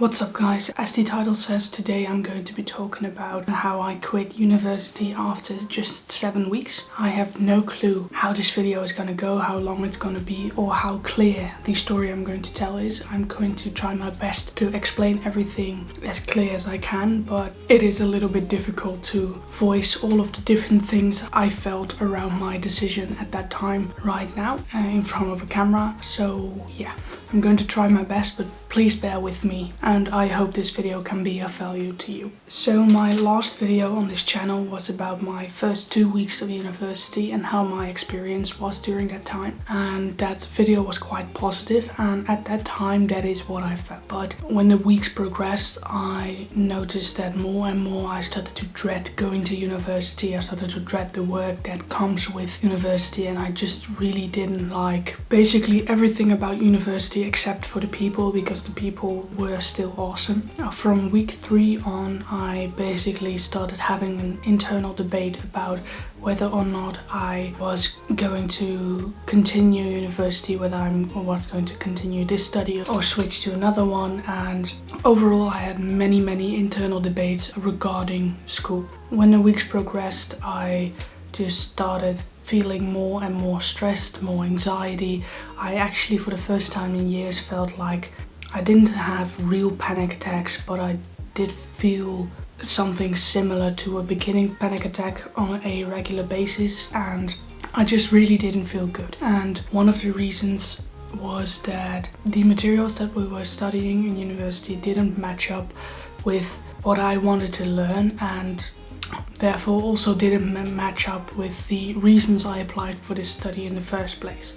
What's up guys, as the title says, today I'm going to be talking about how I quit university after just 7 weeks. I have no clue how this video is gonna go, how long it's gonna be, or how clear the story I'm going to tell is. I'm going to try my best to explain everything as clear as I can, but it is a little bit difficult to voice all of the different things I felt around my decision at that time right now in front of a camera. So yeah, I'm going to try my best, but please bear with me, and I hope this video can be of value to you. So my last video on this channel was about my first 2 weeks of university and how my experience was during that time, and that video was quite positive, and at that time that is what I felt. But when the weeks progressed, I noticed that more and more I started to dread going to university. I started to dread the work that comes with university, and I just really didn't like basically everything about university except for the people, because the people were still awesome. From week 3 on, I basically started having an internal debate about whether or not I was going to continue university, whether I was going to continue this study or switch to another one. And overall I had many internal debates regarding school. When the weeks progressed, I just started feeling more and more stressed, more anxiety. I actually, for the first time in years, felt like I didn't have real panic attacks, but I did feel something similar to a beginning panic attack on a regular basis, and I just really didn't feel good. And one of the reasons was that the materials that we were studying in university didn't match up with what I wanted to learn, and therefore also didn't match up with the reasons I applied for this study in the first place.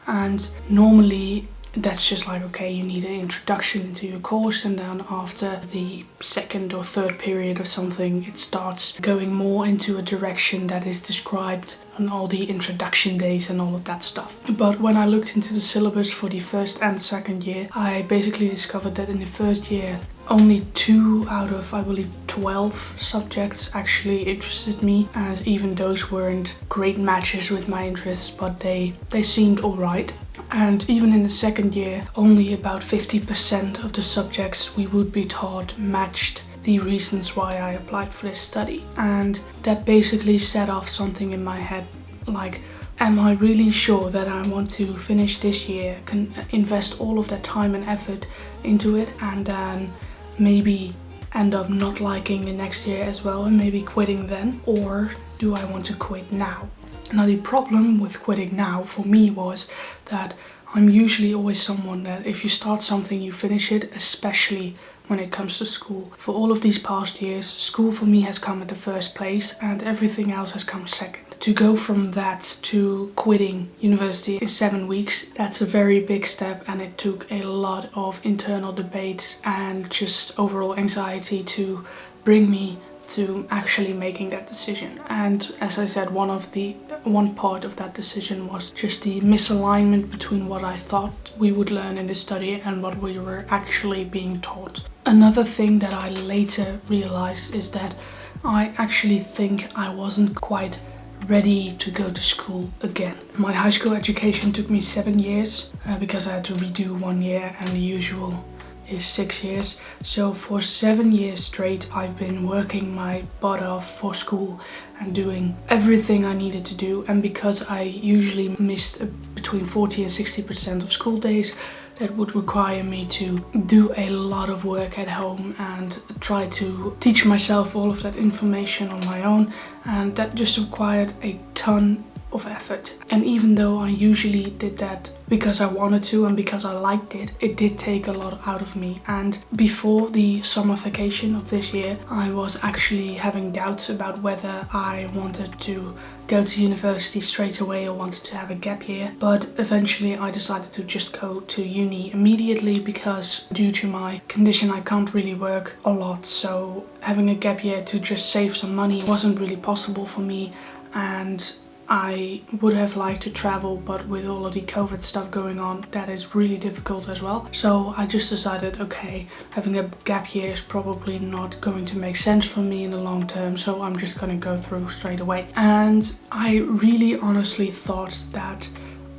And normally that's just like, okay, you need an introduction into your course, and then after the second or third period or something, it starts going more into a direction that is described on all the introduction days and all of that stuff. But when I looked into the syllabus for the first and second year, I basically discovered that in the first year only 2 out of, I believe, 12 subjects actually interested me, and even those weren't great matches with my interests, but they seemed alright. And even in the second year, only about 50% of the subjects we would be taught matched the reasons why I applied for this study. And that basically set off something in my head, like, am I really sure that I want to finish this year, can invest all of that time and effort into it, and then maybe end up not liking the next year as well and maybe quitting then? Or do I want to quit now? Now, the problem with quitting now for me was that I'm usually always someone that if you start something, you finish it, especially when it comes to school. For all of these past years, school for me has come at the first place and everything else has come second. To go from that to quitting university in 7 weeks, that's a very big step, and it took a lot of internal debate and just overall anxiety to bring me to actually making that decision. And as I said, one part of that decision was just the misalignment between what I thought we would learn in this study and what we were actually being taught. Another thing that I later realized is that I actually think I wasn't quite ready to go to school again. My high school education took me 7 years because I had to redo 1 year, and the usual is 6 years. So for 7 years straight, I've been working my butt off for school and doing everything I needed to do. And because I usually missed between 40 and 60% of school days, that would require me to do a lot of work at home and try to teach myself all of that information on my own, and that just required a ton of effort. And even though I usually did that because I wanted to and because I liked it, it did take a lot out of me. And before the summer vacation of this year, I was actually having doubts about whether I wanted to go to university straight away or wanted to have a gap year. But eventually I decided to just go to uni immediately, because due to my condition I can't really work a lot, so having a gap year to just save some money wasn't really possible for me. And I would have liked to travel, but with all of the COVID stuff going on, that is really difficult as well. So I just decided, okay, having a gap year is probably not going to make sense for me in the long term, so I'm just gonna go through straight away. And I really honestly thought that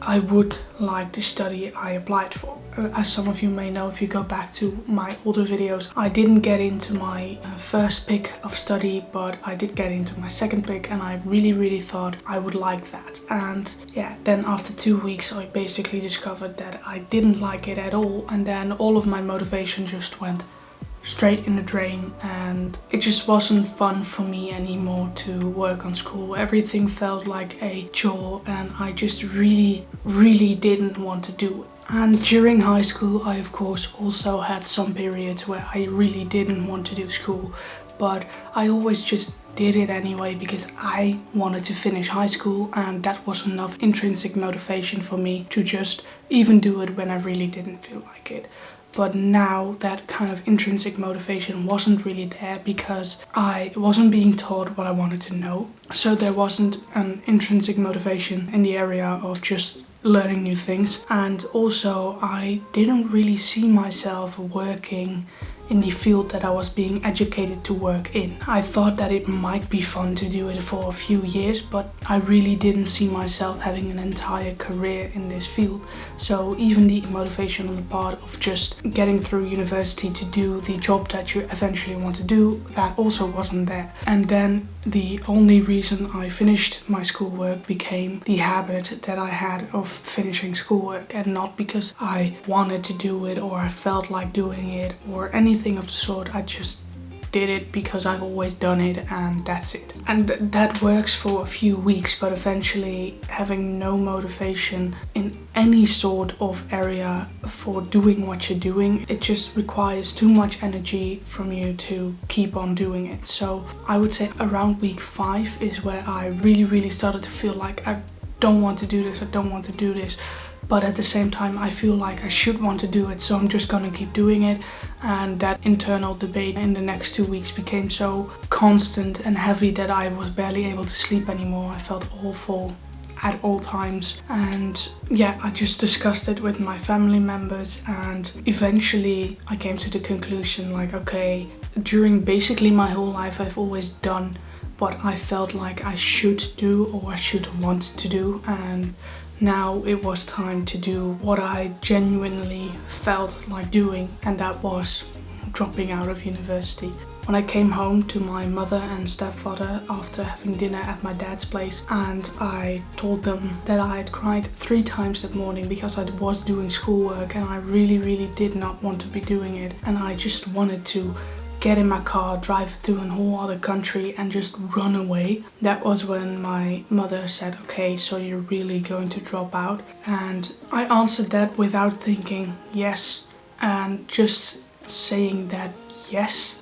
I would like the study I applied for. As some of you may know, if you go back to my older videos, I didn't get into my first pick of study, but I did get into my second pick, and I really thought I would like that. And yeah, then after 2 weeks I basically discovered that I didn't like it at all, and then all of my motivation just went straight in the drain, and it just wasn't fun for me anymore to work on school. Everything felt like a chore, and I just really didn't want to do it. And during high school I of course also had some periods where I really didn't want to do school, but I always just did it anyway because I wanted to finish high school, and that was enough intrinsic motivation for me to just even do it when I really didn't feel like it. But now that kind of intrinsic motivation wasn't really there because I wasn't being taught what I wanted to know. So there wasn't an intrinsic motivation in the area of just learning new things. And also I didn't really see myself working in the field that I was being educated to work in. I thought that it might be fun to do it for a few years, but I really didn't see myself having an entire career in this field. So even the motivation on the part of just getting through university to do the job that you eventually want to do, that also wasn't there. And then the only reason I finished my schoolwork became the habit that I had of finishing schoolwork, and not because I wanted to do it or I felt like doing it or anything of the sort. I just did it because I've always done it, and that's it. And that works for a few weeks, but eventually having no motivation in any sort of area for doing what you're doing, it just requires too much energy from you to keep on doing it. So I would say around week 5 is where I really started to feel like I don't want to do this, I don't want to do this. But at the same time I feel like I should want to do it, so I'm just gonna keep doing it. And that internal debate in the next 2 weeks became so constant and heavy that I was barely able to sleep anymore. I felt awful at all times, and yeah, I just discussed it with my family members, and eventually I came to the conclusion like, okay, during basically my whole life I've always done what I felt like I should do or I should want to do, and now it was time to do what I genuinely felt like doing, and that was dropping out of university. When I came home to my mother and stepfather after having dinner at my dad's place, and I told them that I had cried 3 times that morning because I was doing schoolwork and I really did not want to be doing it, and I just wanted to get in my car, drive to a whole other country and just run away. That was when my mother said, okay, so you're really going to drop out? And I answered that without thinking yes, and just saying that yes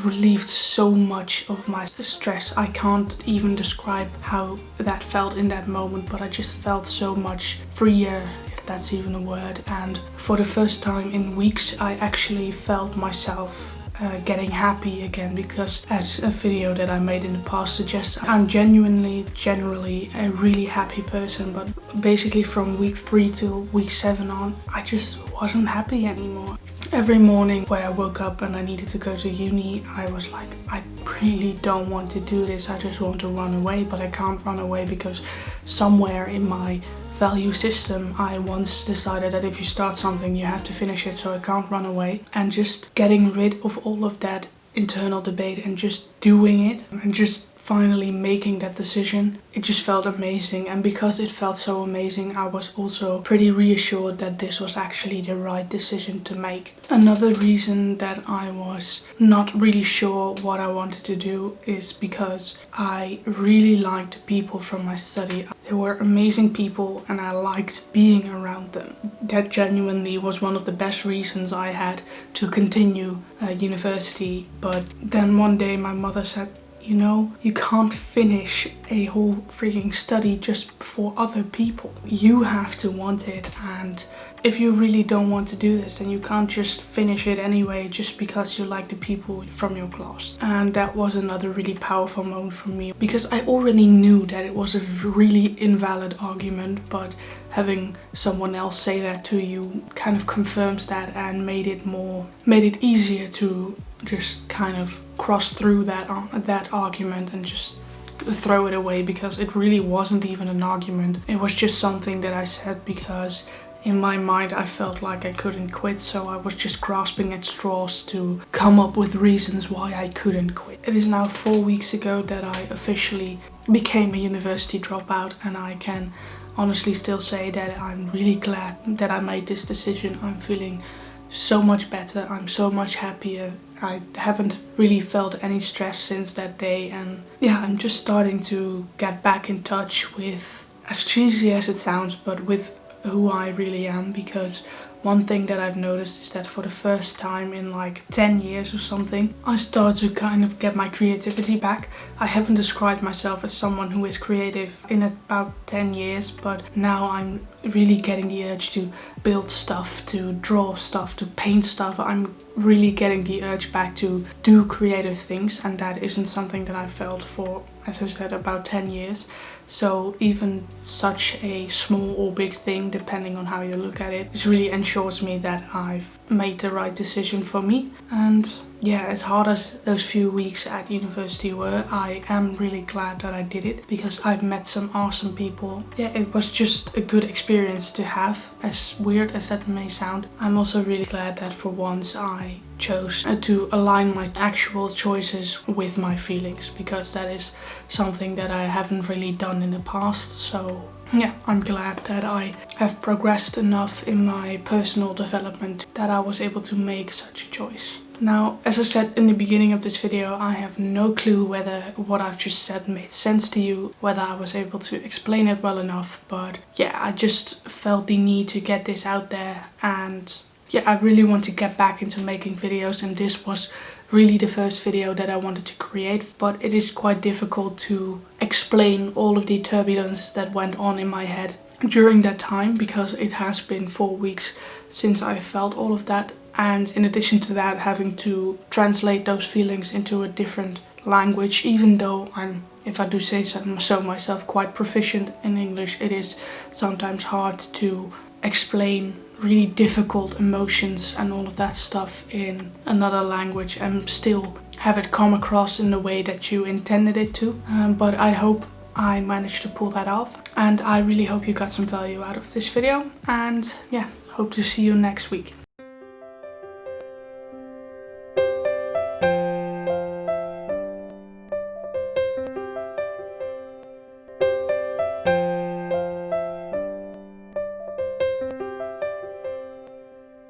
relieved so much of my stress. I can't even describe how that felt in that moment, but I just felt so much freer, if that's even a word. And for the first time in weeks I actually felt myself getting happy again, because as a video that I made in the past suggests, I'm generally a really happy person, but basically from week 3 to week 7 on I just wasn't happy anymore. Every morning when I woke up and I needed to go to uni, I was like, I really don't want to do this, I just want to run away, but I can't run away because somewhere in my value system I once decided that if you start something you have to finish it, so I can't run away. And just getting rid of all of that internal debate and just doing it and just finally making that decision, it just felt amazing. And because it felt so amazing, I was also pretty reassured that this was actually the right decision to make. Another reason that I was not really sure what I wanted to do is because I really liked people from my study. They were amazing people and I liked being around them. That genuinely was one of the best reasons I had to continue university. But then one day my mother said, you know, you can't finish a whole freaking study just for other people. You have to want it, and if you really don't want to do this, then you can't just finish it anyway just because you like the people from your class. And that was another really powerful moment for me, because I already knew that it was a really invalid argument, but having someone else say that to you kind of confirms that and made it easier to just kind of cross through that argument and just throw it away, because it really wasn't even an argument. It was just something that I said because in my mind I felt like I couldn't quit, so I was just grasping at straws to come up with reasons why I couldn't quit. It is now 4 weeks ago that I officially became a university dropout, and I can honestly still say that I'm really glad that I made this decision. I'm feeling so much better, I'm so much happier. I haven't really felt any stress since that day, and yeah, I'm just starting to get back in touch with, as cheesy as it sounds, but with who I really am. Because one thing that I've noticed is that for the first time in like 10 years or something, I start to kind of get my creativity back. I haven't described myself as someone who is creative in about 10 years, but now I'm really getting the urge to build stuff, to draw stuff, to paint stuff. I'm really getting the urge back to do creative things, and that isn't something that I felt for, as I said, about 10 years. So even such a small or big thing, depending on how you look at it, really ensures me that I've made the right decision for me. And yeah, as hard as those few weeks at university were, I am really glad that I did it, because I've met some awesome people. Yeah, it was just a good experience to have, as weird as that may sound. I'm also really glad that for once I chose to align my actual choices with my feelings, because that is something that I haven't really done in the past. So yeah, I'm glad that I have progressed enough in my personal development that I was able to make such a choice. Now, as I said in the beginning of this video, I have no clue whether what I've just said made sense to you, whether I was able to explain it well enough, but yeah, I just felt the need to get this out there. And yeah, I really want to get back into making videos, and this was really the first video that I wanted to create, but it is quite difficult to explain all of the turbulence that went on in my head during that time, because it has been 4 weeks since I felt all of that. And in addition to that, having to translate those feelings into a different language, even though I'm, if I do say so myself, quite proficient in English, it is sometimes hard to explain really difficult emotions and all of that stuff in another language and still have it come across in the way that you intended it to. But I hope I managed to pull that off, and I really hope you got some value out of this video, and yeah, hope to see you next week.